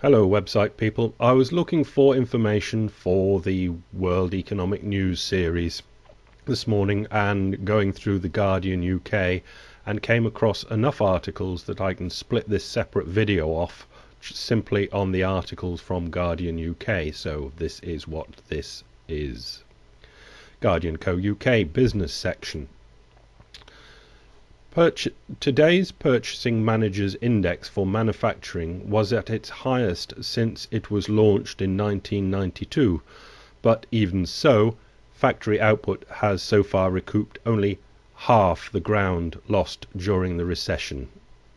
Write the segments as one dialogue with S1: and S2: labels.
S1: Hello website people. I was looking for information for the World Economic News series this morning and going through the Guardian UK and came across enough articles that I can split this separate video off simply on the articles from Guardian UK. So this is what this is. GaurdianUK UK business section. Today's Purchasing Managers Index for manufacturing was at its highest since it was launched in 1992, but even so, factory output has so far recouped only half the ground lost during the recession.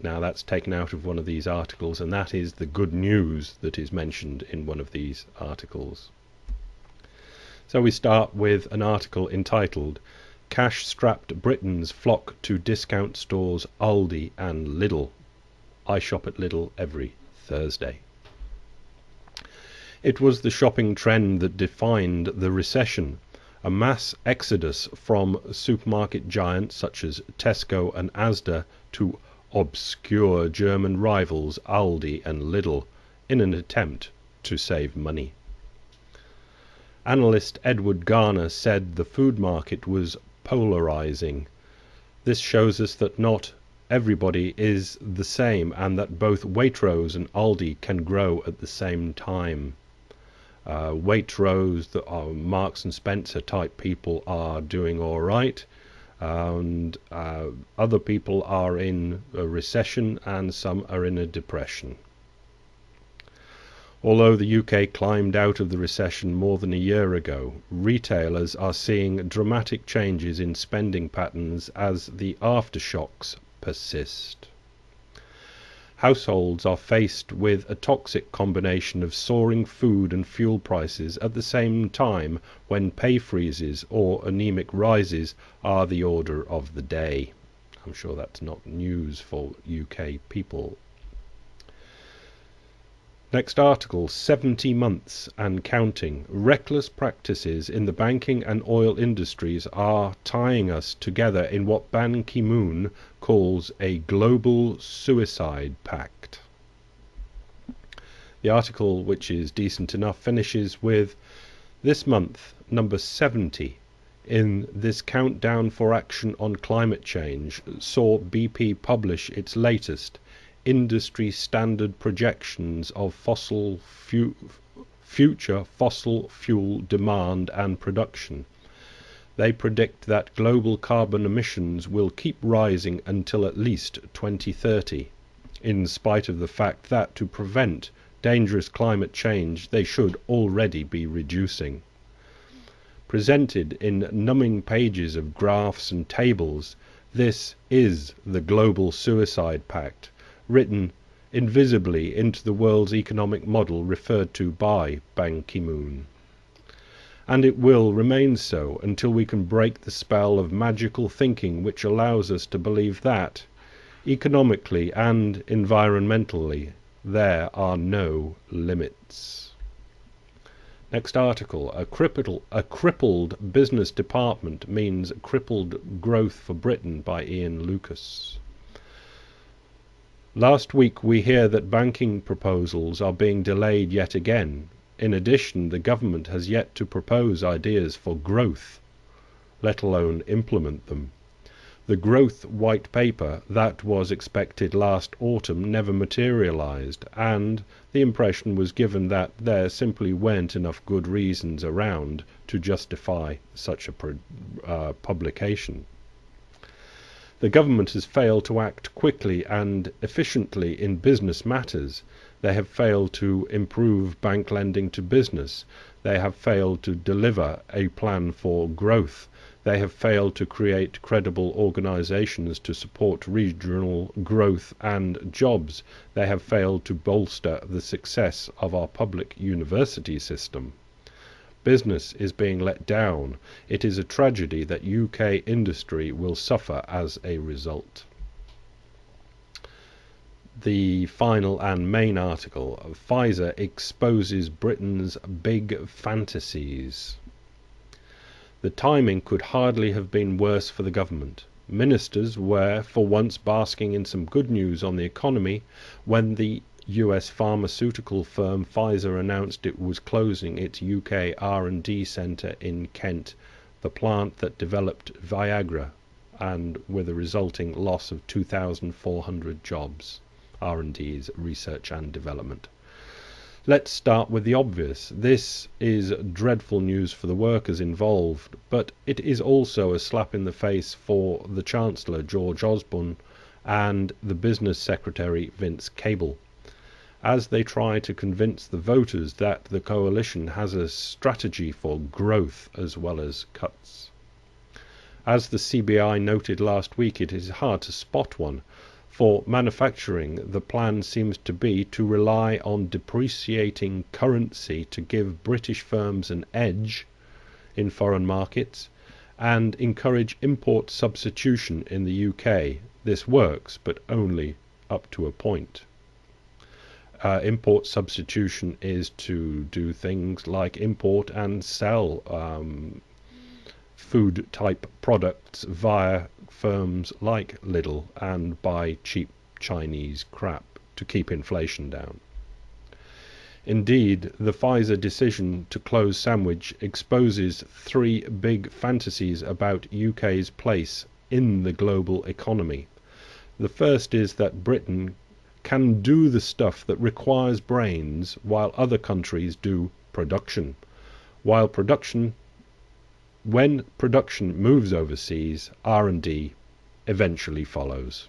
S1: Now that's taken out of one of these articles, and that is the good news that is mentioned in one of these articles. So we start with an article entitled "Cash-strapped Britons flock to discount stores Aldi and Lidl." I shop at Lidl every Thursday. It was the shopping trend that defined the recession. A mass exodus from supermarket giants such as Tesco and Asda to obscure German rivals Aldi and Lidl in an attempt to save money. Analyst Edward Garner said the food market was polarizing. This shows us that not everybody is the same and that both Waitrose and Aldi can grow at the same time. Waitrose, the Marks and Spencer type people are doing all right, and other people are in a recession and some are in a depression. Although the UK climbed out of the recession more than a year ago, retailers are seeing dramatic changes in spending patterns as the aftershocks persist. Households are faced with a toxic combination of soaring food and fuel prices at the same time when pay freezes or anemic rises are the order of the day. I'm sure that's not news for UK people. Next article, 70 months and counting. Reckless practices in the banking and oil industries are tying us together in what Ban Ki-moon calls a global suicide pact. The article, which is decent enough, finishes with this month, number 70 in this countdown for action on climate change, saw BP publish its latest industry standard projections of future fossil fuel demand and production. They predict that global carbon emissions will keep rising until at least 2030, in spite of the fact that to prevent dangerous climate change they should already be reducing. Presented in numbing pages of graphs and tables, this is the Global Suicide Pact, written invisibly into the world's economic model referred to by Ban Ki-moon. And it will remain so until we can break the spell of magical thinking which allows us to believe that, economically and environmentally, there are no limits. Next article, a crippled business department means crippled growth for Britain, by Ian Lucas. Last week we hear that banking proposals are being delayed yet again. In addition, the government has yet to propose ideas for growth, let alone implement them. The growth white paper that was expected last autumn never materialized, and the impression was given that there simply weren't enough good reasons around to justify such a publication. The government has failed to act quickly and efficiently in business matters. They have failed to improve bank lending to business. They have failed to deliver a plan for growth. They have failed to create credible organizations to support regional growth and jobs. They have failed to bolster the success of our public university system. Business is being let down. It is a tragedy that UK industry will suffer as a result. The final and main article, Pfizer exposes Britain's big fantasies. The timing could hardly have been worse for the government. Ministers were for once basking in some good news on the economy when the US pharmaceutical firm Pfizer announced it was closing its UK R&D centre in Kent, the plant that developed Viagra, and with a resulting loss of 2,400 jobs. R&D is research and development. Let's start with the obvious. This is dreadful news for the workers involved, but it is also a slap in the face for the Chancellor, George Osborne, and the Business Secretary, Vince Cable, as they try to convince the voters that the coalition has a strategy for growth as well as cuts. As the CBI noted last week, it is hard to spot one. For manufacturing, the plan seems to be to rely on depreciating currency to give British firms an edge in foreign markets and encourage import substitution in the UK. This works, but only up to a point. Import substitution is to do things like import and sell food type products via firms like Lidl and buy cheap Chinese crap to keep inflation down. Indeed, the Pfizer decision to close Sandwich exposes three big fantasies about UK's place in the global economy. The first is that Britain can do the stuff that requires brains while other countries do production. When production moves overseas, R&D eventually follows.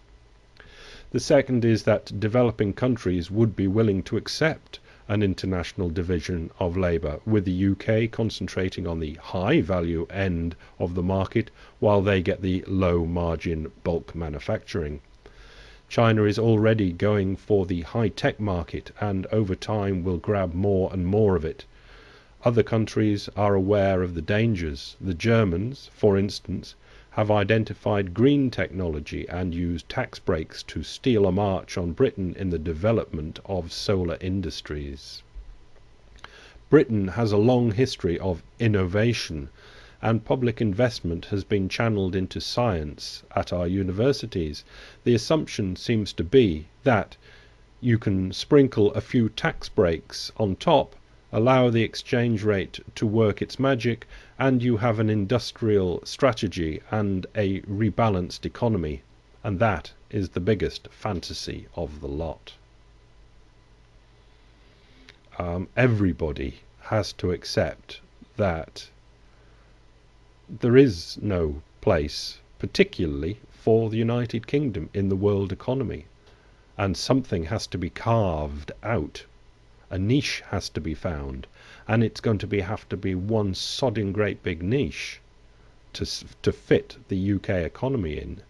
S1: The second is that developing countries would be willing to accept an international division of labour, with the UK concentrating on the high value end of the market while they get the low margin bulk manufacturing. China is already going for the high-tech market and over time will grab more and more of it. Other countries are aware of the dangers. The Germans, for instance, have identified green technology and used tax breaks to steal a march on Britain in the development of solar industries. Britain has a long history of innovation, and public investment has been channeled into science at our universities. The assumption seems to be that you can sprinkle a few tax breaks on top, allow the exchange rate to work its magic, and you have an industrial strategy and a rebalanced economy. And that is the biggest fantasy of the lot. Everybody has to accept that there is no place, particularly for the United Kingdom, in the world economy, and something has to be carved out. A niche has to be found, and it's going to have to be one sodding great big niche to fit the UK economy in.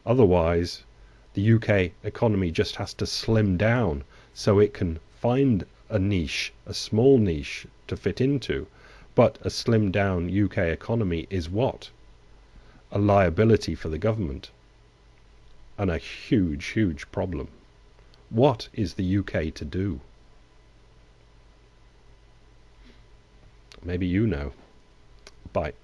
S1: Otherwise, the UK economy just has to slim down so it can find a niche, a small niche to fit into. But a slimmed down UK economy is what? A liability for the government, and a huge, huge problem. What is the UK to do? Maybe you know. Bye.